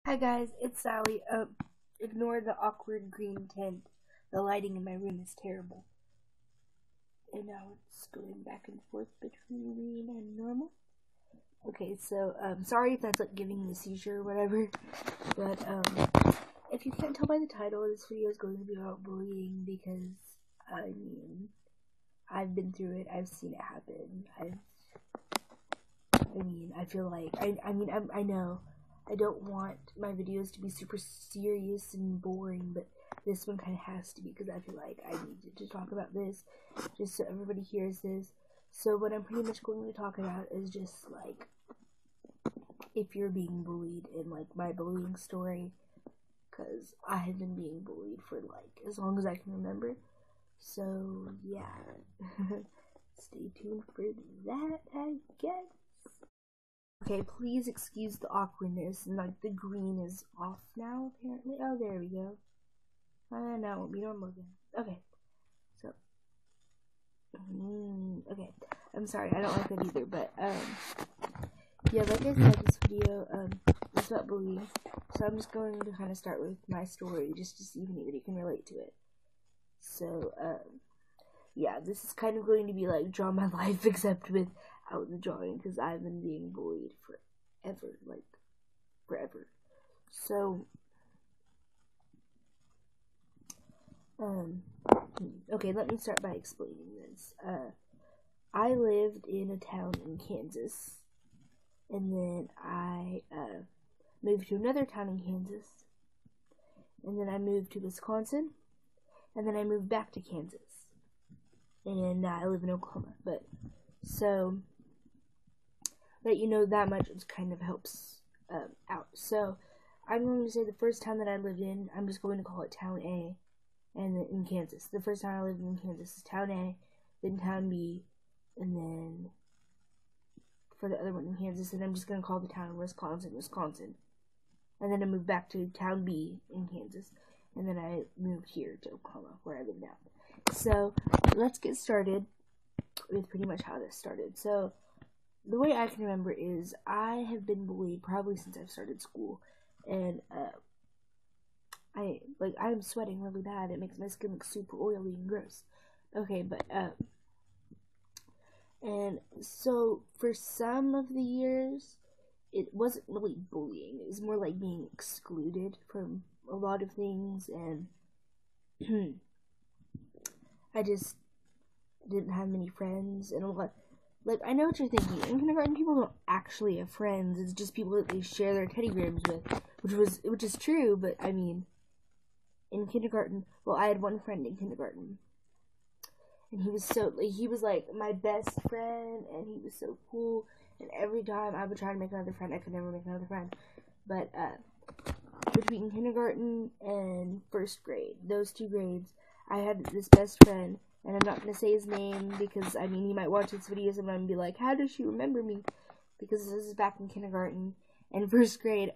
Hi guys, it's Sally. Ignore the awkward green tint. The lighting in my room is terrible. And now it's going back and forth between green and normal. Okay, so sorry if that's like giving me a seizure or whatever. But if you can't tell by the title, this video is going to be about bullying because I've been through it. I've seen it happen. I feel like I know I don't want my videos to be super serious and boring, but this one kind of has to be because I feel like I need to talk about this just so everybody hears this. So what I'm pretty much going to talk about is just like if you're being bullied and like my bullying story, because I have been being bullied for like as long as I can remember. So yeah, stay tuned for that, I guess. Okay, please excuse the awkwardness, and like the green is off now, apparently. Oh, there we go. Now it won't be normal again. Okay, so, okay. I'm sorry, I don't like that either, but, yeah, like I said, this video, is about bullying, so I'm just going to kind of start with my story, just to see if anybody can relate to it. So, yeah, this is kind of going to be like Draw My Life, except without the drawing, because I've been being bullied forever, like, forever. So, okay, let me start by explaining this. I lived in a town in Kansas, and then I, moved to another town in Kansas, and then I moved to Wisconsin, and then I moved back to Kansas, and now I live in Oklahoma, but, so, that you know that much, it kind of helps, out. So, I'm going to say the first town that I lived in, I'm just going to call it Town A, and then in Kansas. The first time I lived in Kansas is Town A, then Town B, and then for the other one in Kansas, and I'm just gonna call the town Wisconsin. And then I moved back to Town B in Kansas, and then I moved here to Oklahoma, where I live now. So let's get started with pretty much how this started. So the way I can remember is I have been bullied probably since I've started school, and I'm sweating really bad. It makes my skin look super oily and gross. Okay, but and so for some of the years, it wasn't really bullying. It was more like being excluded from a lot of things, and I just didn't have many friends, and a lot. Like, I know what you're thinking. In kindergarten, people don't actually have friends. It's just people that they share their teddy grams with, which is true. But I mean, in kindergarten, well, I had one friend in kindergarten, and he was like my best friend, and he was so cool. And every time I would try to make another friend, I could never make another friend. But between kindergarten and first grade, those 2 grades, I had this best friend, and I'm not gonna say his name because I mean he might watch this video and I'm be like, how does she remember me? Because this is back in kindergarten and first grade.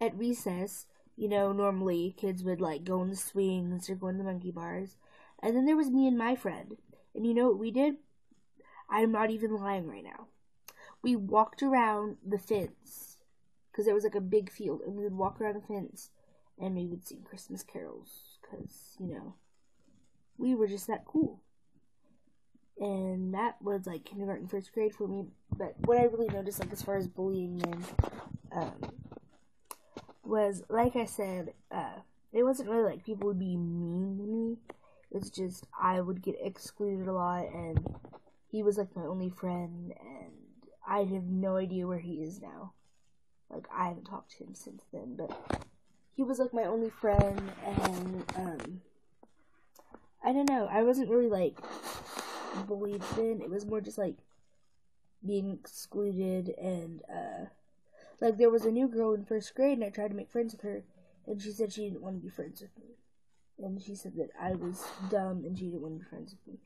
At recess, you know, normally kids would like go on the swings or go on the monkey bars. And then there was me and my friend. And you know what we did? I'm not even lying right now. We walked around the fence because there was like a big field, and we would walk around the fence and we would sing Christmas carols because, you know, we were just that cool. And that was like kindergarten, first grade for me. But what I really noticed, like as far as bullying then, was, like I said, it wasn't really like people would be mean to me. It's just I would get excluded a lot, and he was like my only friend, and I have no idea where he is now. Like, I haven't talked to him since then, but he was like my only friend, and I don't know, I wasn't really like bullied then. It was more just like being excluded, and like, there was a new girl in first grade, and I tried to make friends with her, and she said she didn't want to be friends with me. And she said that I was dumb, and she didn't want to be friends with me.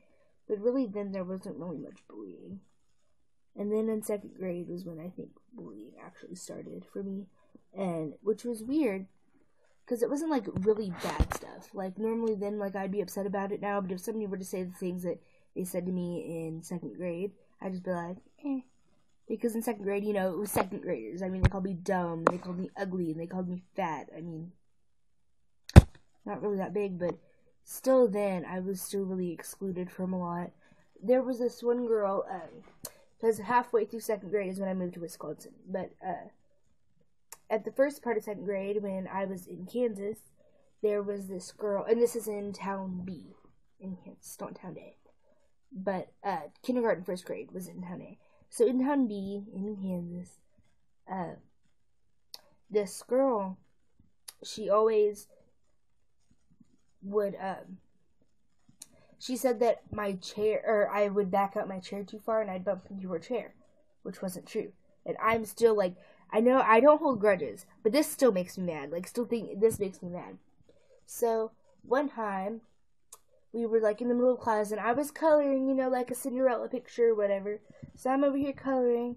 But really, then there wasn't really much bullying. And then in second grade was when I think bullying actually started for me, and which was weird, because it wasn't like really bad stuff. Like, normally then, like, I'd be upset about it now, but if somebody were to say the things that they said to me in second grade, I'd just be like, eh. Because in second grade, you know, it was second graders. I mean, they called me dumb, they called me ugly, and they called me fat. I mean, not really that big, but still then, I was still really excluded from a lot. There was this one girl, because halfway through second grade is when I moved to Wisconsin. But, at the first part of second grade, when I was in Kansas, there was this girl, and this is in Town B, in Kansas, not Town A. But, kindergarten, first grade was in Town A. So in Town B, in Kansas, this girl, she always would, she said that my chair, or I would back up my chair too far and I'd bump into her chair, which wasn't true. And I'm still like, I know I don't hold grudges, but this still makes me mad. Like, this makes me mad. So, one time, we were, like, in the middle of class, and I was coloring, you know, like a Cinderella picture or whatever. So I'm over here coloring,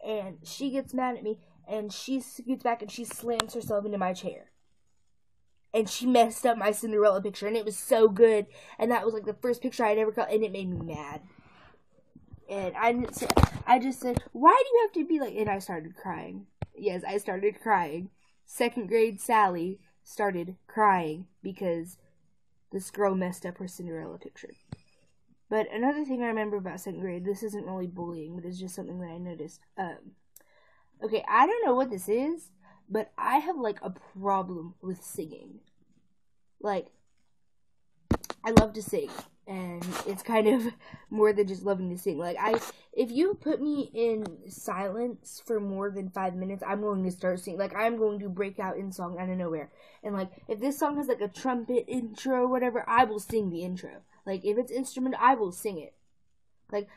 and she gets mad at me, and she scoots back, and she slams herself into my chair. And she messed up my Cinderella picture, and it was so good. And that was, like, the first picture I'd ever colored, and it made me mad. And I just said, why do you have to be like, and I started crying. Yes, I started crying. Second grade Sally started crying because this girl messed up her Cinderella picture. But another thing I remember about second grade, this isn't really bullying, but it's just something that I noticed. Okay, I don't know what this is, but I have, like, a problem with singing. Like, I love to sing, and it's kind of more than just loving to sing. Like, if you put me in silence for more than 5 minutes, I'm going to start singing. Like, I'm going to break out in song out of nowhere. And, like, if this song has, like, a trumpet intro or whatever, I will sing the intro. Like, if it's instrumental, I will sing it. Like,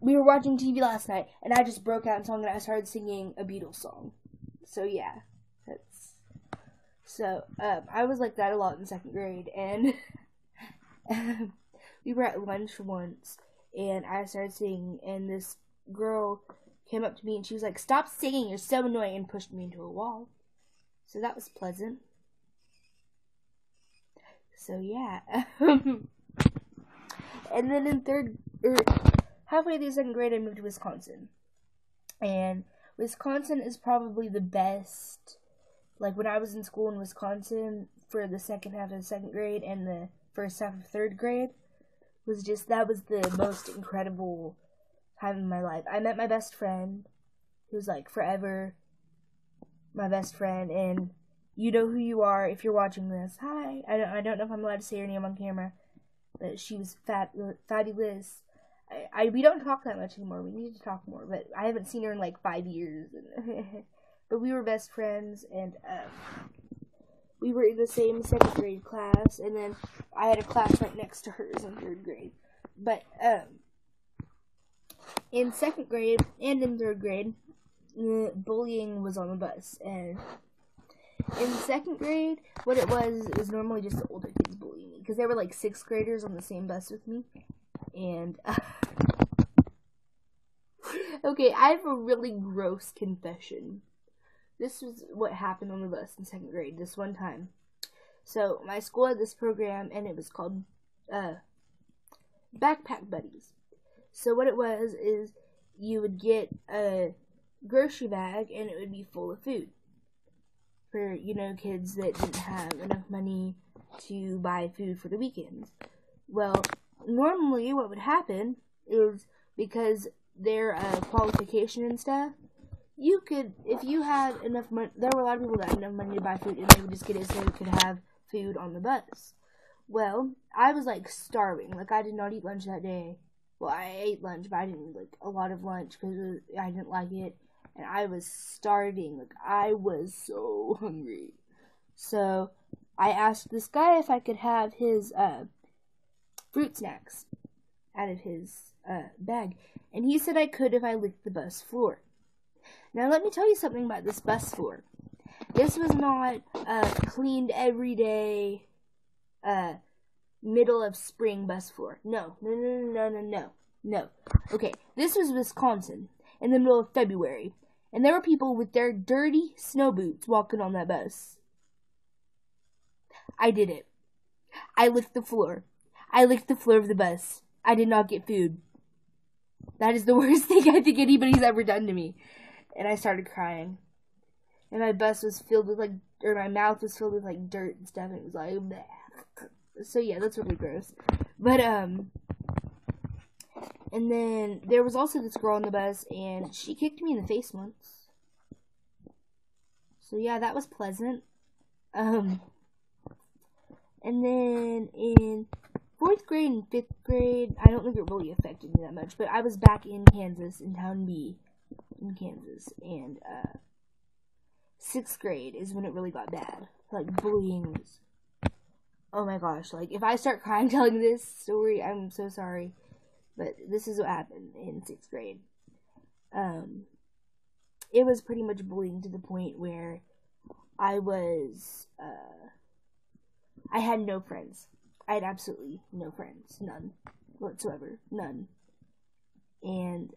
we were watching TV last night, and I just broke out in song, and I started singing a Beatles song. So, yeah. I was like that a lot in second grade, and we were at lunch once, and I started singing, and this girl came up to me, and she was like, "Stop singing, you're so annoying," and pushed me into a wall. So that was pleasant. So, yeah. And then halfway through second grade, I moved to Wisconsin. And Wisconsin is probably the best. Like, when I was in school in Wisconsin for the second half of second grade and the first half of third grade, that was the most incredible time in my life. I met my best friend, who's, like, forever my best friend, and you know who you are if you're watching this. Hi. I don't know if I'm allowed to say her name on camera, but she was fabulous. We don't talk that much anymore. We need to talk more, but I haven't seen her in, like, 5 years. But we were best friends, and we were in the same second grade class, and then I had a class right next to hers in third grade. But in second grade and in third grade, bullying was on the bus, and in second grade, what it was normally just the older kids bullying me, because there were, like, 6th graders on the same bus with me, and okay, I have a really gross confession. This was what happened on the bus in second grade this one time. So, my school had this program, and it was called Backpack Buddies. So, what it was is you would get a grocery bag, and it would be full of food for, you know, kids that didn't have enough money to buy food for the weekends. Well, normally what would happen is, because their qualification and stuff, you could, if you had enough money, there were a lot of people that had enough money to buy food, and they would just get it so they could have food on the bus. Well, I was, like, starving. Like, I did not eat lunch that day. Well, I ate lunch, but I didn't eat, like, a lot of lunch because I didn't like it, and I was starving. Like, I was so hungry. So, I asked this guy if I could have his fruit snacks out of his bag, and he said I could if I licked the bus floor. Now, let me tell you something about this bus floor. This was not cleaned every day, middle of spring bus floor. No. Okay, this was Wisconsin in the middle of February, and there were people with their dirty snow boots walking on that bus. I did it. I licked the floor. I licked the floor of the bus. I did not get food. That is the worst thing I think anybody's ever done to me. And I started crying. And my bus was filled with, like, or my mouth was filled with, like, dirt and stuff. And it was like, bleh. So yeah, that's really gross. But, and then there was also this girl on the bus, and she kicked me in the face once. So yeah, that was pleasant. And then in 4th grade and 5th grade, I don't think it really affected me that much, but I was back in Kansas, in Town B, in Kansas, and, 6th grade is when it really got bad. Like, bullying was, oh my gosh, like, if I start crying telling this story, I'm so sorry, but this is what happened in 6th grade. It was pretty much bullying to the point where I had no friends. I had absolutely no friends. None whatsoever. None. And,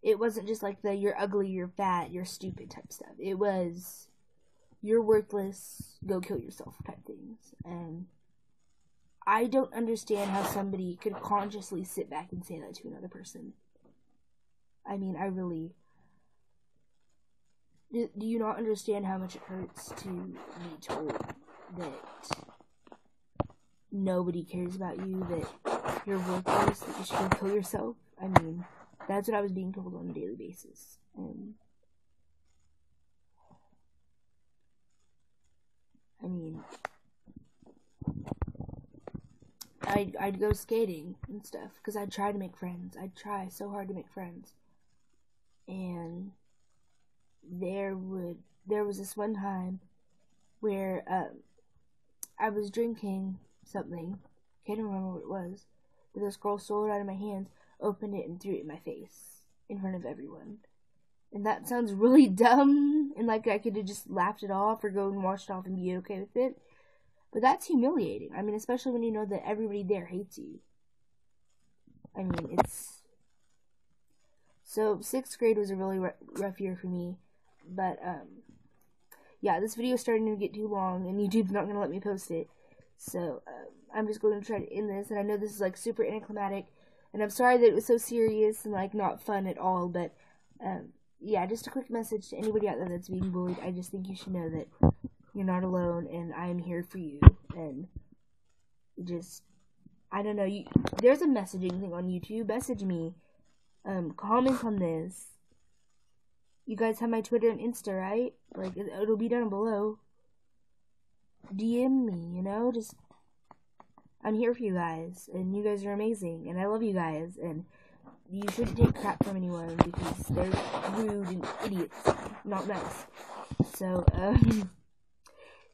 it wasn't just like the you're ugly, you're fat, you're stupid type stuff. It was you're worthless, go kill yourself type things. And I don't understand how somebody could consciously sit back and say that to another person. I mean, I really... Do you not understand how much it hurts to be told that nobody cares about you, that you're worthless, that you should go kill yourself? I mean, that's what I was being told on a daily basis. And I mean, I'd go skating and stuff because I'd try to make friends. I'd try so hard to make friends. And there was this one time where I was drinking something. Can't remember what it was. But this girl stole it out of my hands, opened it, and threw it in my face in front of everyone. And that sounds really dumb, and like I could have just laughed it off or go and washed it off and be okay with it. But that's humiliating. I mean, especially when you know that everybody there hates you. I mean, it's... So, 6th grade was a really rough year for me. But, yeah, this video is starting to get too long, and YouTube's not going to let me post it. So, I'm just going to try to end this, and I know this is, like, super anticlimactic, and I'm sorry that it was so serious and, like, not fun at all, but, yeah, just a quick message to anybody out there that's being bullied. I just think you should know that you're not alone, and I am here for you, and just, I don't know, there's a messaging thing on YouTube. Message me, comment on this. You guys have my Twitter and Insta, right? Like, it'll be down below. DM me, you know? Just, I'm here for you guys, and you guys are amazing, and I love you guys, and you shouldn't take crap from anyone, because they're rude and idiots. Not nice. So,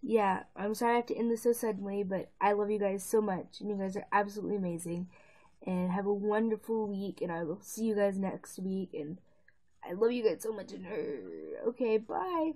yeah, I'm sorry I have to end this so suddenly, but I love you guys so much, and you guys are absolutely amazing, and have a wonderful week, and I will see you guys next week, and I love you guys so much, and okay, bye.